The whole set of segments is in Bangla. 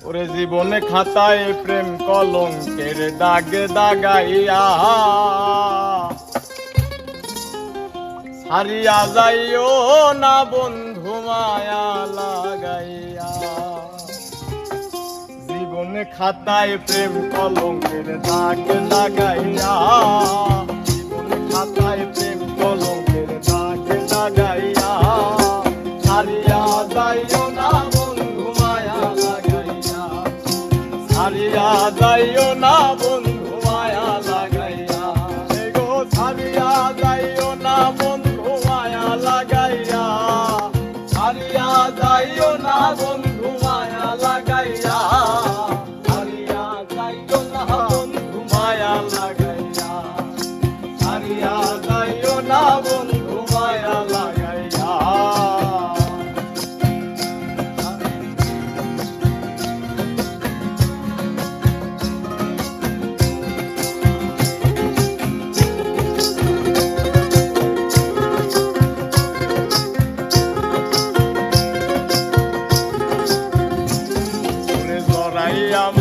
ওরে জীবনে খাতায় প্রেম কলঙ্কের দাগে দাগাইয়া হারিয়া যাইও না বন্ধু মায়া লাগাইয়া। জীবনে খাতায় প্রেম কলঙ্কের দাগে লাগাইয়া, জীবনে খাতায় প্রেম কলঙ্কের দাগে লাগাইয়া হারিয়া যাইও না বন্ধু মায়া লাগাইয়া, হারিয়া যাইও না বন্ধু মায়া লাগাইয়া। গো হারিয়া যাইও না বন্ধু মায়া লাগাইয়া, হারিয়া যাইও না বন্ধু মায়া লাগাইয়া, হারিয়া যাইও না বন্ধু মায়া লাগাইয়া, হারিয়া যাইও না বন্ধু মায়া লাগাইয়া।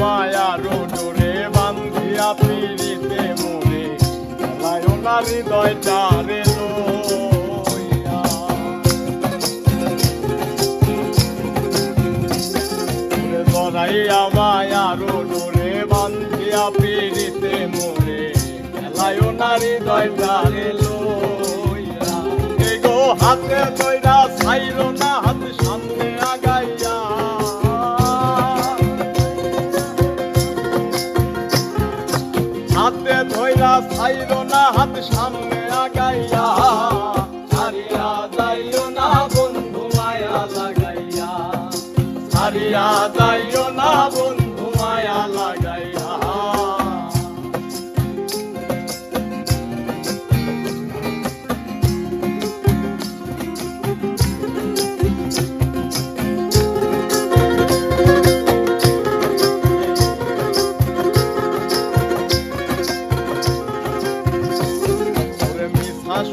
মায়ার ডোরে বান্ধিয়া পিড়িতে মোরে লায় না হৃদয়টারে লইয়া। জড়াইয়া মায়ার ডোরে বান্ধিয়া পিড়িতে মোরে লায় না হৃদয়টারে লইয়া। গো হাতে দইরা ছাইর না হাত সামনে আগাইয়া, হাতে ধইরা ছাইর না হাত সামনে আগাইয়া হারিয়া যাইও না বন্ধু মায়া লাগাইয়া, হারিয়া যাইও না বন্ধু মায়া লাগাইয়া।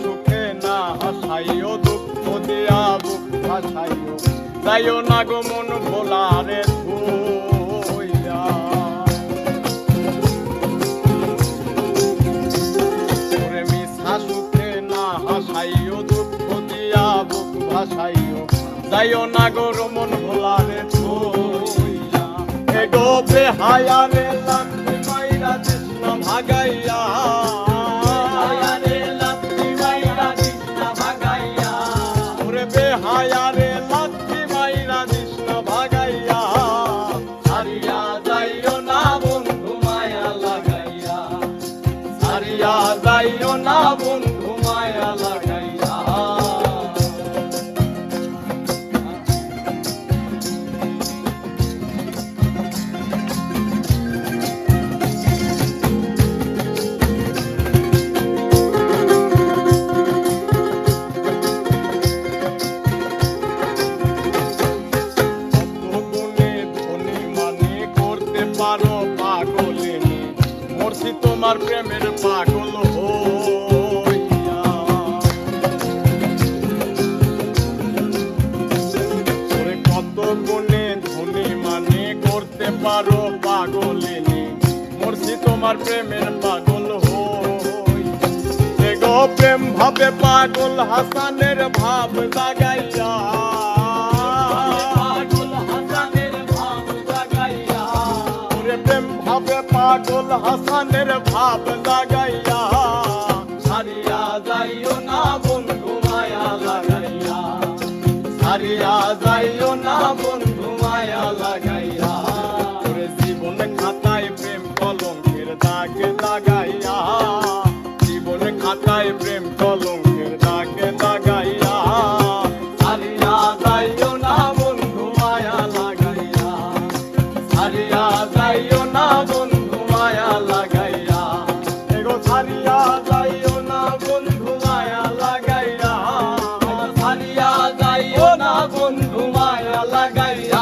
সুখে না হাসাইও দুঃখ দিয়া বুক ভাসাইও যাইও না গো মন ভোলারে ধুইয়া। ওরে মিশা সুখে না হাসাইও দুঃখ দিয়া বুক ভাসাইও যাইও না গো মন ভোলারে ধুইয়া। এ গো বেহায়ারে লাগবে মাইরা কৃষ্ণ ভাগাইয়া, হায়ারে লাঠি মাইরা কৃষ্ণ ভাগাইয়া হারিয়া যাইও না বন্ধু মায়া লাগাইয়া, হারিয়া যাইও না বন্ধু মায়া লাগাইয়া। পারো পাগলিনী মরছি তোমার প্রেমের পাগল হইয়া। কত গুণে ধনী মানে করতে পারো পাগলিনী মরছি তোমার প্রেমের পাগল হইয়া। গো প্রেম ভাবে পাগল হাসানের ভাব জাগাইয়া, প্রেম ভাবে পাগল হাসানের ভাব লাগাইয়া হারিয়া যাইও না বন্ধু মায়া লাগাইয়া, হারিয়া যাইও না বন্ধু মায়া লাগাইয়া। তোর জীবন খাতায় প্রেম কলঙ্কের দাগ লাগাইয়া, জীবন খাতায় প্রেম কলঙ্কের দাগ লাগাইয়া হারিয়া যাইও না বন্ধু মায়া লাগাইয়া, হারিয়া যাইও না বন্ধু মায়া লাগাইয়া। এগো হারিয়া যাইও না বন্ধু মায়া লাগাইয়া, হারিয়া যাইও না বন্ধু মায়া লাগাইয়া।